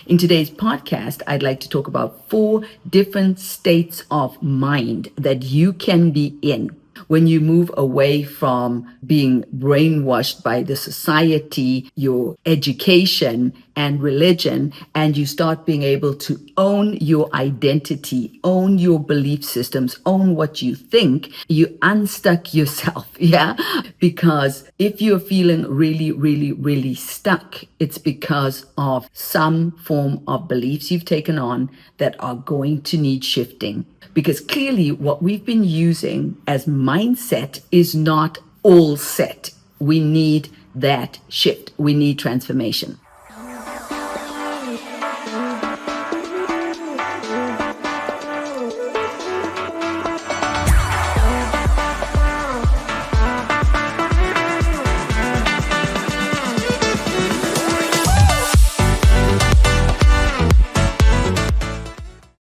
In today's podcast, I'd like to talk about 4 different states of mind that you can be in when you move away from being brainwashed by the society, your education, and religion, and you start being able to own your identity, own your belief systems, own what you think. You unstuck yourself, yeah? Because if you're feeling really stuck, it's because of some form of beliefs you've taken on that are going to need shifting. Because clearly what we've been using as mindset is not all set. We need that shift. We need transformation.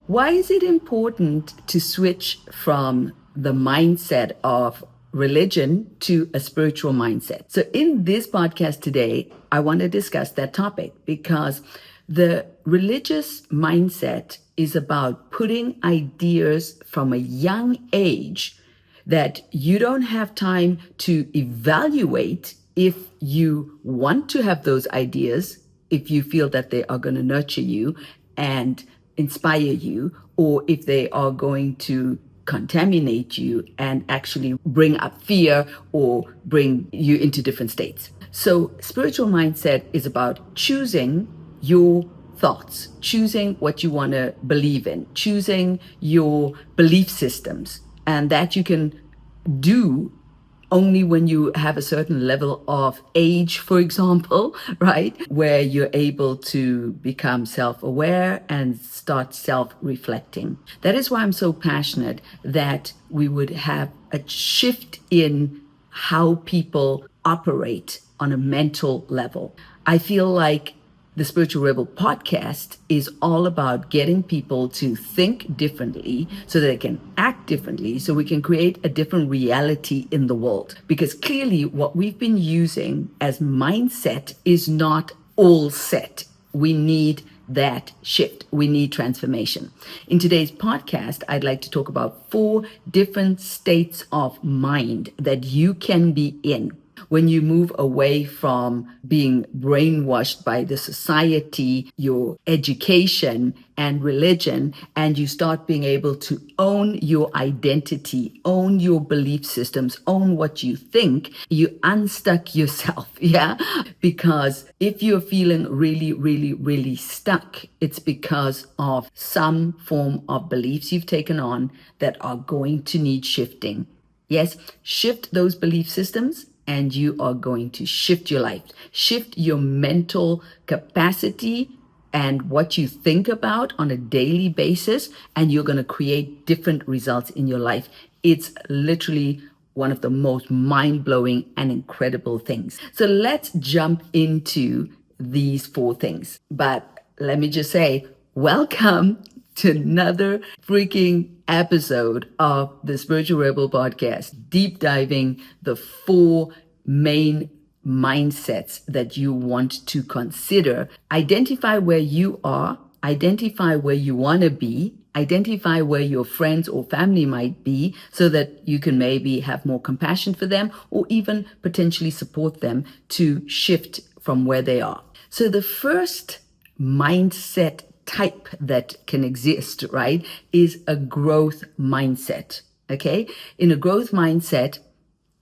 Why is it important to switch from the mindset of religion to a spiritual mindset? So in this podcast today, I want to discuss that topic because the religious mindset is about putting ideas from a young age that you don't have time to evaluate if you want to have those ideas, if you feel that they are going to nurture you and inspire you, or if they are going to contaminate you and actually bring up fear or bring you into different states. So spiritual mindset is about choosing your thoughts, choosing what you want to believe in, choosing your belief systems, and that you can do only when you have a certain level of age, for example, right? Where you're able to become self-aware and start self-reflecting. That is why I'm so passionate that we would have a shift in how people operate on a mental level. I feel like the Spiritual Rebel podcast is all about getting people to think differently so that they can act differently, so we can create a different reality in the world. Because clearly what we've been using as mindset is not all set. We need that shift. We need transformation. In today's podcast, I'd like to talk about 4 different states of mind that you can be in when you move away from being brainwashed by the society, your education, and religion, and you start being able to own your identity, own your belief systems, own what you think, you unstuck yourself, yeah? Because if you're feeling really stuck, it's because of some form of beliefs you've taken on that are going to need shifting. Yes, shift those belief systems and you are going to shift your life, shift your mental capacity and what you think about on a daily basis, and you're going to create different results in your life. It's literally one of the most mind-blowing and incredible things. So let's jump into these 4 things. But let me just say, welcome to another freaking episode of the Spiritual Rebel podcast, deep diving the 4 main mindsets that you want to consider. Identify where you are, identify where you want to be, identify where your friends or family might be so that you can maybe have more compassion for them or even potentially support them to shift from where they are. So the first mindset type that can exist, right, is a growth mindset. Okay? In a growth mindset,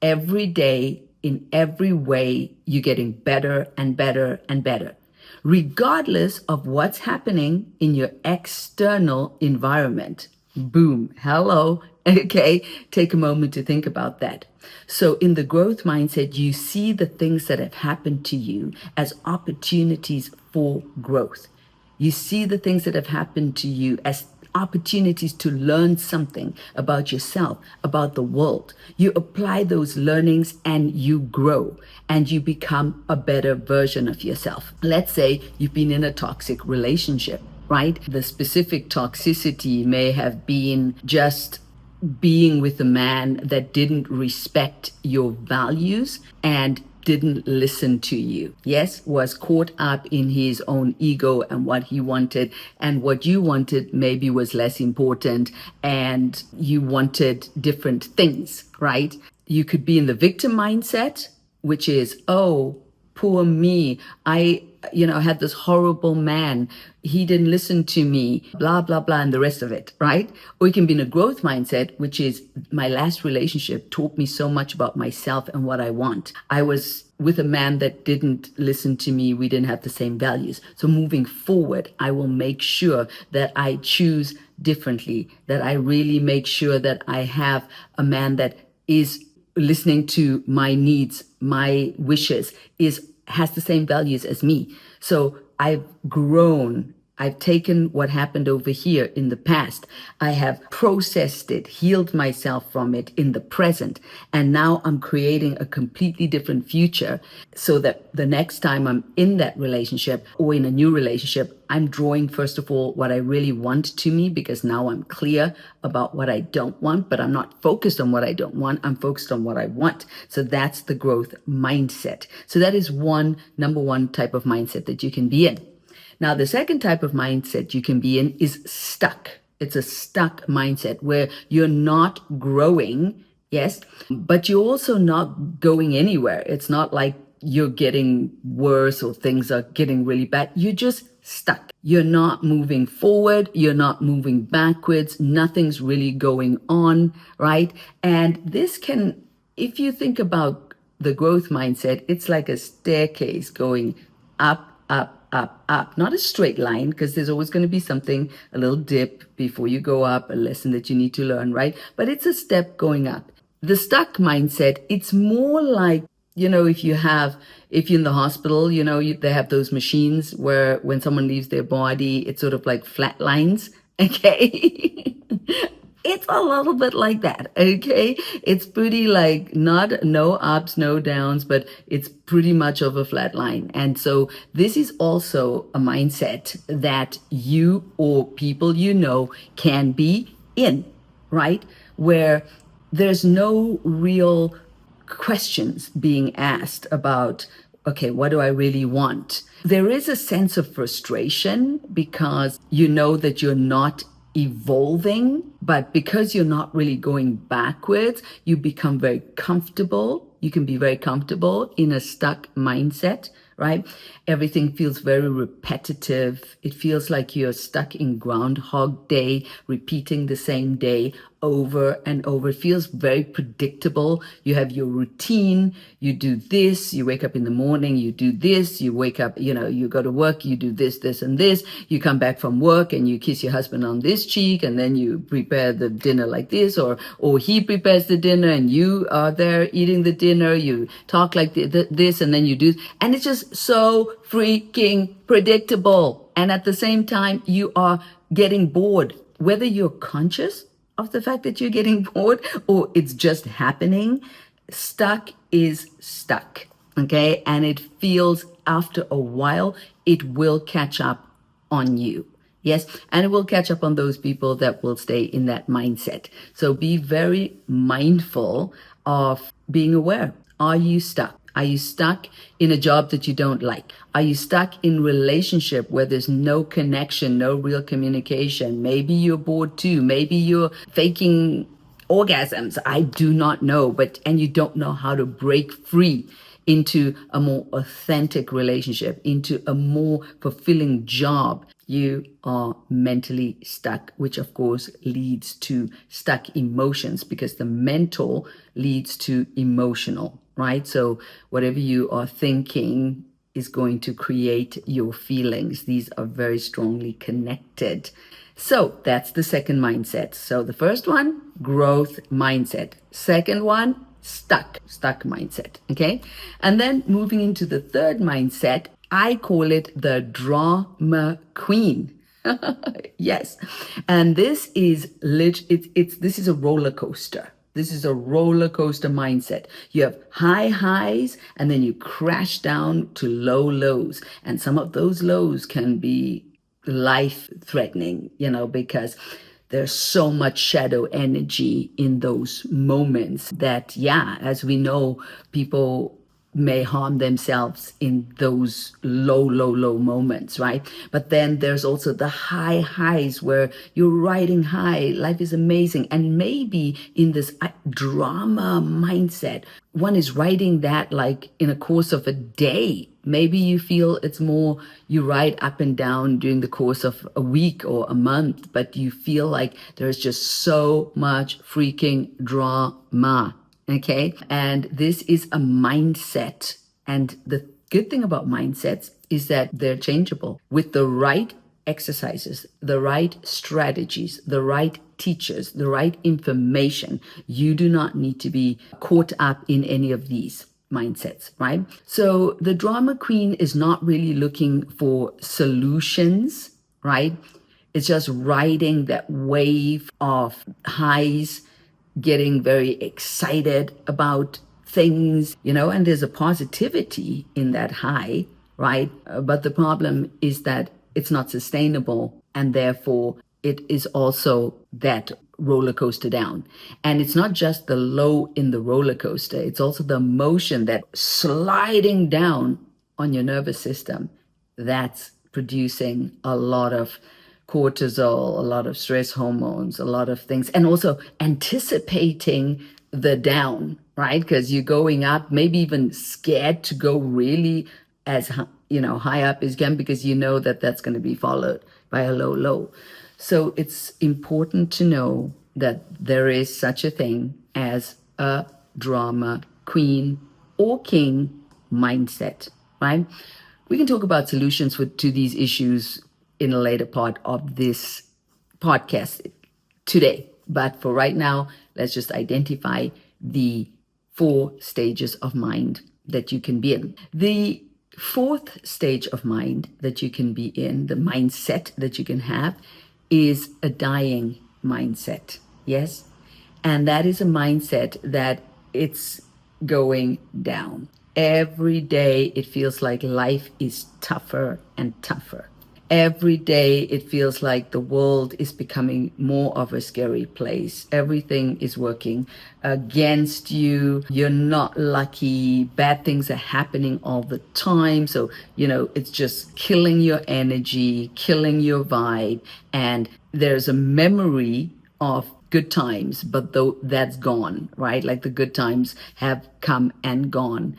every day, in every way, you're getting better and better and better, regardless of what's happening in your external environment. Boom. Hello. Okay. Take a moment to think about that. So in the growth mindset, you see the things that have happened to you as opportunities for growth. You see the things that have happened to you as opportunities to learn something about yourself, about the world. You apply those learnings and you grow and you become a better version of yourself. Let's say you've been in a toxic relationship, right? The specific toxicity may have been just being with a man that didn't respect your values and didn't listen to you. Yes, was caught up in his own ego and what he wanted, and what you wanted maybe was less important, and you wanted different things, right? You could be in the victim mindset, which is, oh, poor me. I had this horrible man. He didn't listen to me, blah, blah, blah, and the rest of it, right? Or you can be in a growth mindset, which is, my last relationship taught me so much about myself and what I want. I was with a man that didn't listen to me. We didn't have the same values. So moving forward, I will make sure that I choose differently, that I really make sure that I have a man that is listening to my needs, my wishes, has the same values as me. So I've grown. I've taken what happened over here in the past. I have processed it, healed myself from it in the present. And now I'm creating a completely different future so that the next time I'm in that relationship or in a new relationship, I'm drawing, first of all, what I really want to me, because now I'm clear about what I don't want, but I'm not focused on what I don't want. I'm focused on what I want. So that's the growth mindset. So that is number one type of mindset that you can be in. Now, the second type of mindset you can be in is stuck. It's a stuck mindset where you're not growing, yes, but you're also not going anywhere. It's not like you're getting worse or things are getting really bad. You're just stuck. You're not moving forward. You're not moving backwards. Nothing's really going on, right? And this can, if you think about the growth mindset, it's like a staircase going up, up, up, up. Not a straight line, because there's always going to be something, a little dip before you go up, a lesson that you need to learn, right? But it's a step going up. The stuck mindset, it's more like, if you're in the hospital, they have those machines where when someone leaves their body, it's sort of like flat lines. Okay. It's a little bit like that, okay? It's pretty like no ups, no downs, but it's pretty much of a flat line. And so this is also a mindset that you or people can be in, right? Where there's no real questions being asked about, okay, what do I really want? There is a sense of frustration because you know that you're not evolving, but because you're not really going backwards, you become very comfortable. You can be very comfortable in a stuck mindset, right? Everything feels very repetitive. It feels like you're stuck in Groundhog Day, repeating the same day over and over. It feels very predictable. You have your routine. You do this. You wake up in the morning. You do this. You wake up, you go to work. You do this, this, and this. You come back from work and you kiss your husband on this cheek, and then you prepare the dinner like this, or he prepares the dinner and you are there eating the dinner. You talk like this, and then you do, and it's just so freaking predictable. And at the same time, you are getting bored, whether you're conscious of the fact that you're getting bored or it's just happening. Stuck is stuck, okay? And it feels, after a while, it will catch up on you. Yes, and it will catch up on those people that will stay in that mindset. So be very mindful of being aware. Are you stuck? Are you stuck in a job that you don't like? Are you stuck in relationship where there's no connection, no real communication? Maybe you're bored too. Maybe you're faking orgasms. I do not know, and you don't know how to break free into a more authentic relationship, into a more fulfilling job. You are mentally stuck, which of course leads to stuck emotions, because the mental leads to emotional, right? So whatever you are thinking is going to create your feelings. These are very strongly connected. So that's the second mindset. So the first one, growth mindset. Second one, stuck mindset. Okay. And then moving into the third mindset, I call it the drama queen. Yes. And this is this is a roller coaster. This is a roller coaster mindset. You have high highs and then you crash down to low lows. And some of those lows can be life threatening, because there's so much shadow energy in those moments that, yeah, as we know, people may harm themselves in those low moments, right? But then there's also the highs where you're riding high, life is amazing. And maybe in this drama mindset, one is riding that like in a course of a day. Maybe you feel it's more you ride up and down during the course of a week or a month, but you feel like there's just so much freaking drama. Okay. And this is a mindset. And the good thing about mindsets is that they're changeable with the right exercises, the right strategies, the right teachers, the right information. You do not need to be caught up in any of these mindsets, right? So the drama queen is not really looking for solutions, right? It's just riding that wave of highs, getting very excited about things, and there's a positivity in that high, right? But the problem is that it's not sustainable, and therefore it is also that roller coaster down. And it's not just the low in the roller coaster, it's also the motion that sliding down on your nervous system that's producing a lot of cortisol, a lot of stress hormones, a lot of things, and also anticipating the down, right? Because you're going up, maybe even scared to go really as high up as you can, because you know that that's going to be followed by a low. So it's important to know that there is such a thing as a drama queen or king mindset, right? We can talk about solutions to these issues in a later part of this podcast today. But for right now, let's just identify the 4 stages of mind that you can be in. The 4th stage of mind that you can be in, the mindset that you can have, is a dying mindset. Yes? And that is a mindset that it's going down. Every day it feels like life is tougher and tougher. Every day it feels like the world is becoming more of a scary place. Everything is working against you. You're not lucky. Bad things are happening all the time. So, it's just killing your energy, killing your vibe. And there's a memory of good times, but though that's gone, right? Like the good times have come and gone.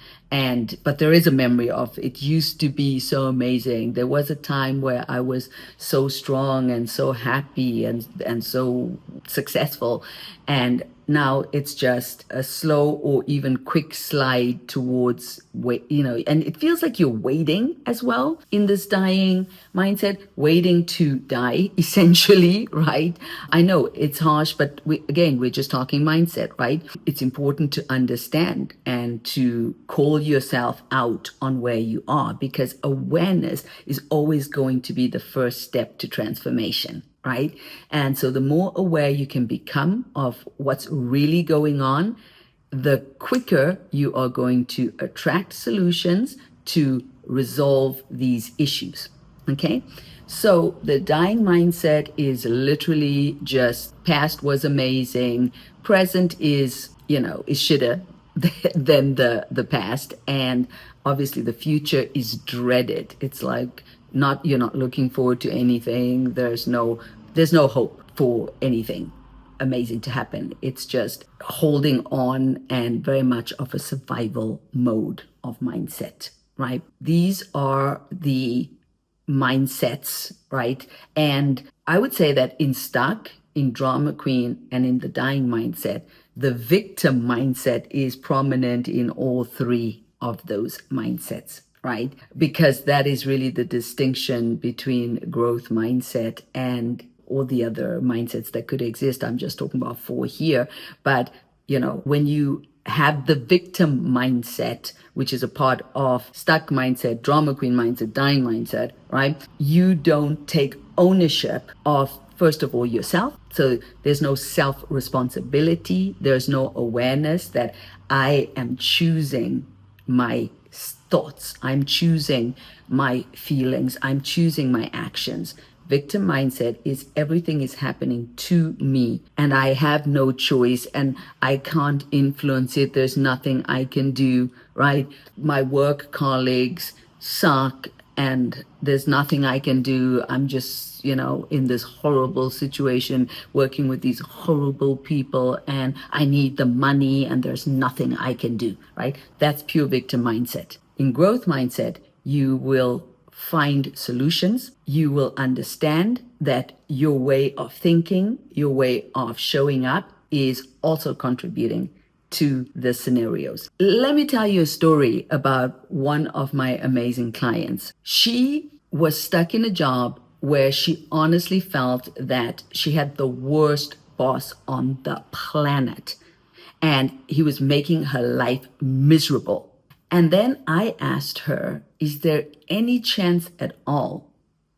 But there is a memory of it used to be so amazing. There was a time where I was so strong and so happy and so successful. And now it's just a slow or even quick slide towards and it feels like you're waiting as well in this dying mindset, waiting to die essentially, right? I know it's harsh, but we're just talking mindset, right? It's important to understand and to call yourself out on where you are, because awareness is always going to be the first step to transformation, right? And so the more aware you can become of what's really going on, the quicker you are going to attract solutions to resolve these issues. Okay? So the dying mindset is literally just past was amazing, present is, is shitter than the past, and obviously the future is dreaded. It's like you're not looking forward to anything. There's no hope for anything amazing to happen. It's just holding on and very much of a survival mode of mindset, right? These are the mindsets, right? And I would say that in drama queen, and in the dying mindset, the victim mindset is prominent in all 3 of those mindsets, right? Because that is really the distinction between growth mindset and all the other mindsets that could exist. I'm just talking about 4 here. But, when you have the victim mindset, which is a part of stuck mindset, drama queen mindset, dying mindset, right? You don't take ownership of, first of all, yourself. So there's no self-responsibility. There's no awareness that I am choosing my thoughts. I'm choosing my feelings. I'm choosing my actions. Victim mindset is everything is happening to me and I have no choice and I can't influence it. There's nothing I can do, right? My work colleagues suck and there's nothing I can do. I'm just, in this horrible situation working with these horrible people and I need the money and there's nothing I can do, right? That's pure victim mindset. In growth mindset, you will find solutions. You will understand that your way of thinking, your way of showing up is also contributing to the scenarios. Let me tell you a story about one of my amazing clients. She was stuck in a job where she honestly felt that she had the worst boss on the planet and he was making her life miserable. And then I asked her, is there any chance at all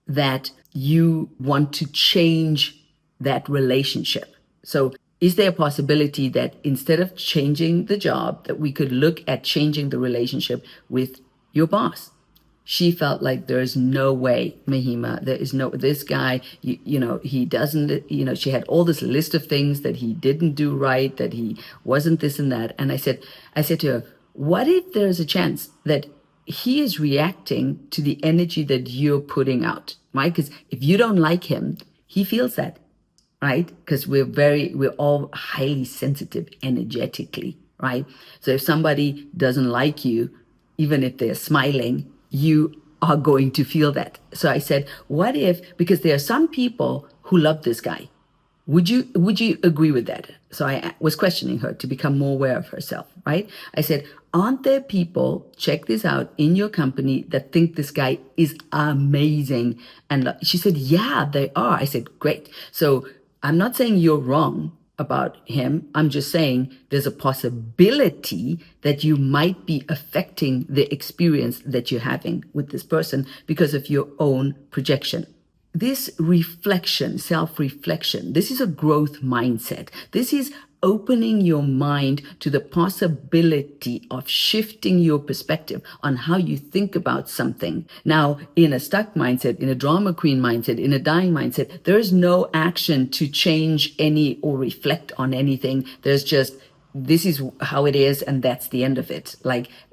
that you want to change that relationship? So, is there a possibility that instead of changing the job, that we could look at changing the relationship with your boss? She felt like there's no way, Mahima, there is no, this guy, he doesn't, she had all this list of things that he didn't do right, that he wasn't this and that. And I said to her, what if there's a chance that he is reacting to the energy that you're putting out, right? Because if you don't like him, he feels that, right? Because we're all highly sensitive energetically, right? So if somebody doesn't like you, even if they're smiling, you are going to feel that. So I said, what if, because there are some people who love this guy. Would you agree with that? So I was questioning her to become more aware of herself, right? I said, aren't there people, check this out, in your company that think this guy is amazing? And she said, yeah, they are. I said, great. So I'm not saying you're wrong about him. I'm just saying there's a possibility that you might be affecting the experience that you're having with this person because of your own projection. This reflection, self-reflection, this is a growth mindset. This is opening your mind to the possibility of shifting your perspective on how you think about something. Now, in a stuck mindset, in a drama queen mindset, in a dying mindset, there is no action to change any or reflect on anything. There's just, this is how it is, and that's the end of it.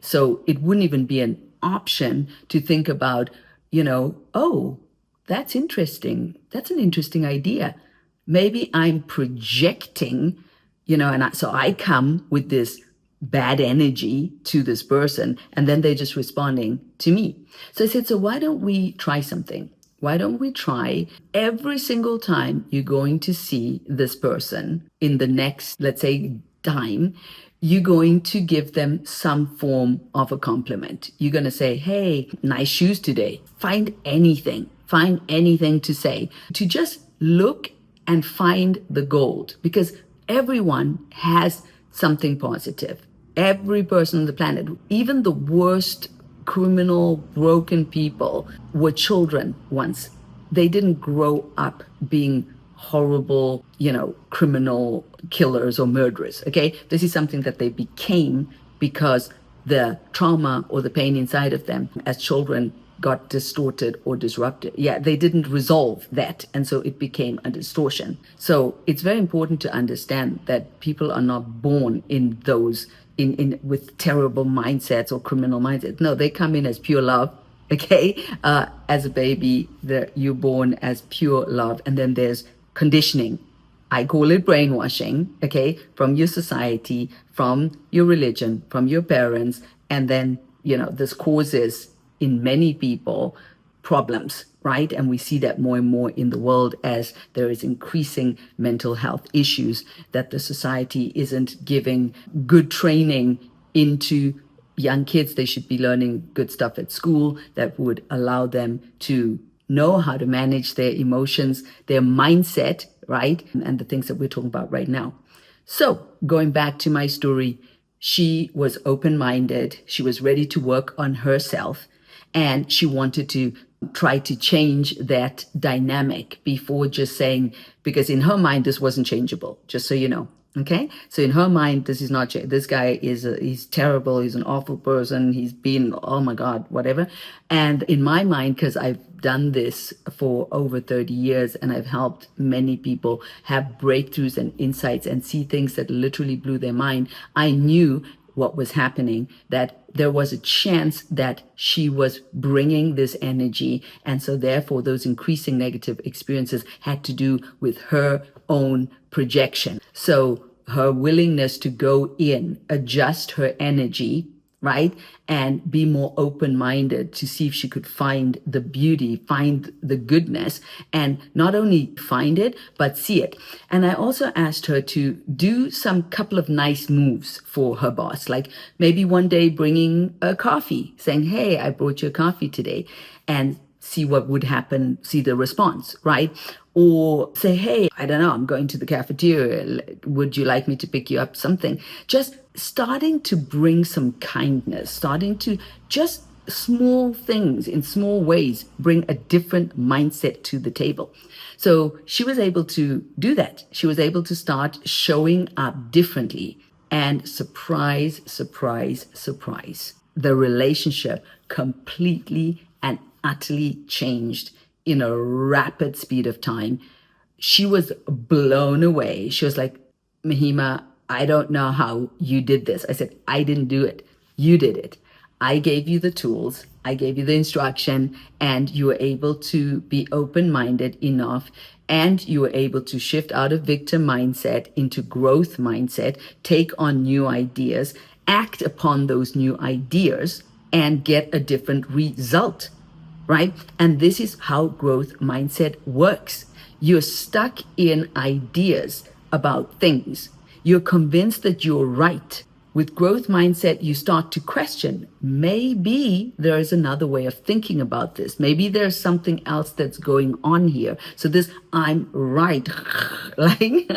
So it wouldn't even be an option to think about, oh, that's interesting. That's an interesting idea. Maybe I'm projecting, so I come with this bad energy to this person, and then they're just responding to me. So I said, so why don't we try something? Why don't we try every single time you're going to see this person in the next, let's say, time, you're going to give them some form of a compliment. You're going to say, hey, nice shoes today. Find anything to say, to just look and find the gold, because everyone has something positive. Every person on the planet, even the worst criminal, broken people, were children once. They didn't grow up being horrible, criminal killers or murderers. Okay. This is something that they became because the trauma or the pain inside of them as children got distorted or disrupted. Yeah, they didn't resolve that. And so it became a distortion. So it's very important to understand that people are not born in those with terrible mindsets or criminal mindsets. No, they come in as pure love. Okay. As a baby, you're born as pure love. And then there's conditioning. I call it brainwashing, okay, from your society, from your religion, from your parents. And then, this causes in many people problems, right? And we see that more and more in the world as there is increasing mental health issues, that the society isn't giving good training into young kids. They should be learning good stuff at school that would allow them to know how to manage their emotions, their mindset, right? And the things that we're talking about right now. So going back to my story, she was open-minded. She was ready to work on herself, and she wanted to try to change that dynamic before just saying, because in her mind, this wasn't changeable, just so you know. Okay, so in her mind, this is not this guy is he's terrible. He's an awful person. He's been, oh my God, whatever. And in my mind, because I've done this for over 30 years and I've helped many people have breakthroughs and insights and see things that literally blew their mind, I knew what was happening, that there was a chance that she was bringing this energy. And so therefore those increasing negative experiences had to do with her own projection. So her willingness to go in, adjust her energy, right? And be more open minded to see if she could find the beauty, find the goodness, and not only find it, but see it. And I also asked her to do some couple of nice moves for her boss, like maybe one day bringing a coffee, saying, hey, I brought you a coffee today, and see what would happen, see the response, right? Or say, hey, I don't know, I'm going to the cafeteria. Would you like me to pick you up something? Just starting to bring some kindness, starting to just small things in small ways bring a different mindset to the table. So she was able to do that. She was able to start showing up differently. And surprise, surprise, surprise, the relationship completely and utterly changed in a rapid speed of time. She was blown away. She was like, Mahima, I don't know how you did this. I said, I didn't do it. You did it. I gave you the tools, I gave you the instruction, and you were able to be open-minded enough, and you were able to shift out of victim mindset into growth mindset, take on new ideas, act upon those new ideas, and get a different result, right? And this is how growth mindset works. You're stuck in ideas about things. You're convinced that you're right. With growth mindset, you start to question, maybe there is another way of thinking about this. Maybe there's something else that's going on here. So this I'm right, like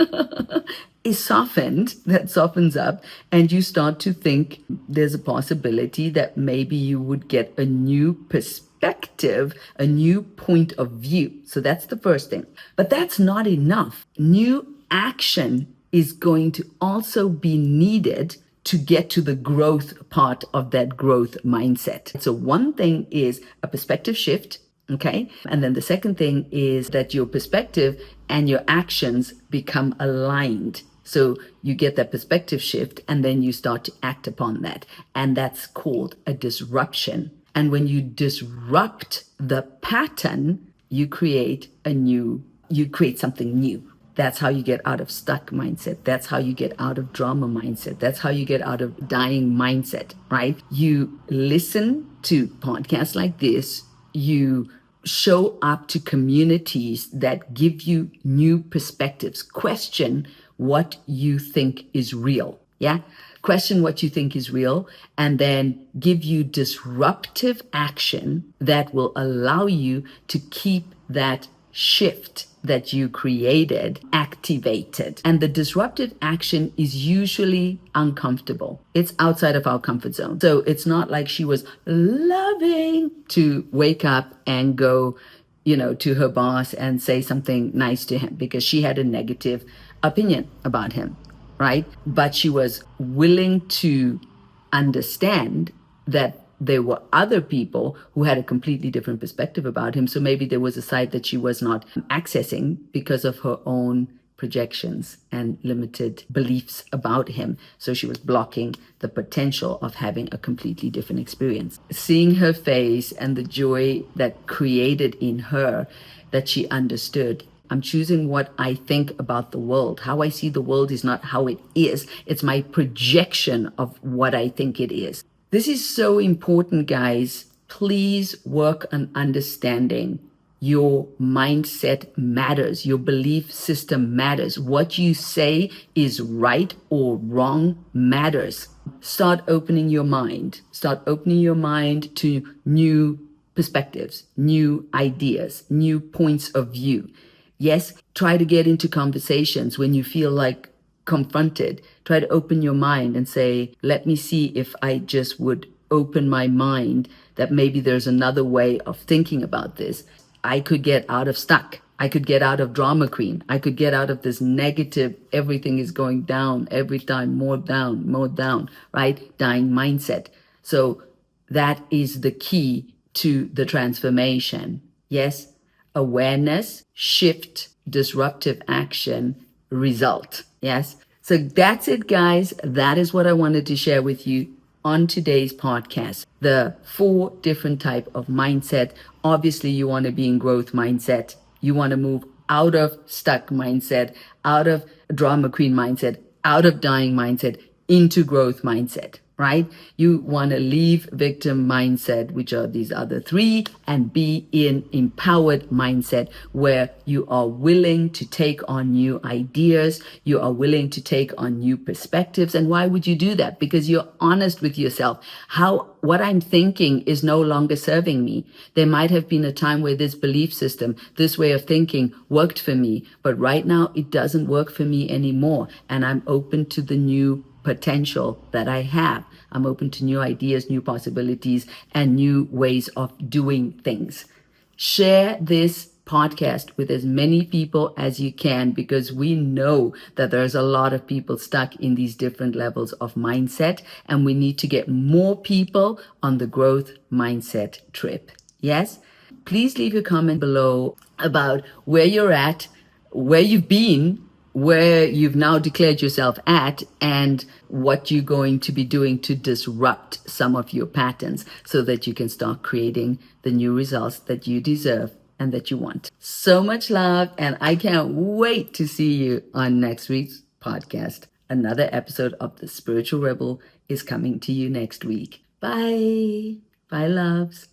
is softened, that softens up, and you start to think there's a possibility that maybe you would get a new perspective, a new point of view. So that's the first thing. But that's not enough. New action is going to also be needed to get to the growth part of that growth mindset. So one thing is a perspective shift. Okay. And then the second thing is that your perspective and your actions become aligned. So you get that perspective shift and then you start to act upon that. And that's called a disruption. And when you disrupt the pattern, you create something new. That's how you get out of stuck mindset. That's how you get out of drama mindset. That's how you get out of dying mindset, right? You listen to podcasts like this. You show up to communities that give you new perspectives. Question what you think is real. Yeah. Question what you think is real, and then give you disruptive action that will allow you to keep that shift that you created activated. And the disruptive action is usually uncomfortable. It's outside of our comfort zone. So it's not like she was loving to wake up and go, to her boss and say something nice to him because she had a negative opinion about him, right? But she was willing to understand that there were other people who had a completely different perspective about him. So maybe there was a side that she was not accessing because of her own projections and limited beliefs about him. So she was blocking the potential of having a completely different experience. Seeing her face and the joy that created in her, that she understood, I'm choosing what I think about the world. How I see the world is not how it is. It's my projection of what I think it is. This is so important, guys. Please work on understanding your mindset matters. Your belief system matters. What you say is right or wrong matters. Start opening your mind. Start opening your mind to new perspectives, new ideas, new points of view. Yes, try to get into conversations when you feel like confronted. Try to open your mind and say, let me see if I just would open my mind that maybe there's another way of thinking about this. I could get out of stuck. I could get out of drama queen. I could get out of this negative, everything is going down every time, more down, right? Dying mindset. So that is the key to the transformation. Yes, awareness, shift, disruptive action, result. Yes. So that's it, guys. That is what I wanted to share with you on today's podcast. The 4 different type of mindset. Obviously, you want to be in growth mindset. You want to move out of stuck mindset, out of drama queen mindset, out of dying mindset, into growth mindset, right? You want to leave victim mindset, which are these other 3, and be in empowered mindset where you are willing to take on new ideas. You are willing to take on new perspectives. And why would you do that? Because you're honest with yourself. What I'm thinking is no longer serving me. There might have been a time where this belief system, this way of thinking worked for me, but right now it doesn't work for me anymore. And I'm open to the new potential that I have. I'm open to new ideas, new possibilities, and new ways of doing things. Share this podcast with as many people as you can, because we know that there's a lot of people stuck in these different levels of mindset, and we need to get more people on the growth mindset trip. Yes? Please leave your comment below about where you're at, where you've been, where you've now declared yourself at, and what you're going to be doing to disrupt some of your patterns so that you can start creating the new results that you deserve and that you want. So much love, and I can't wait to see you on next week's podcast. Another episode of The Spiritual Rebel is coming to you next week. Bye. Bye, loves.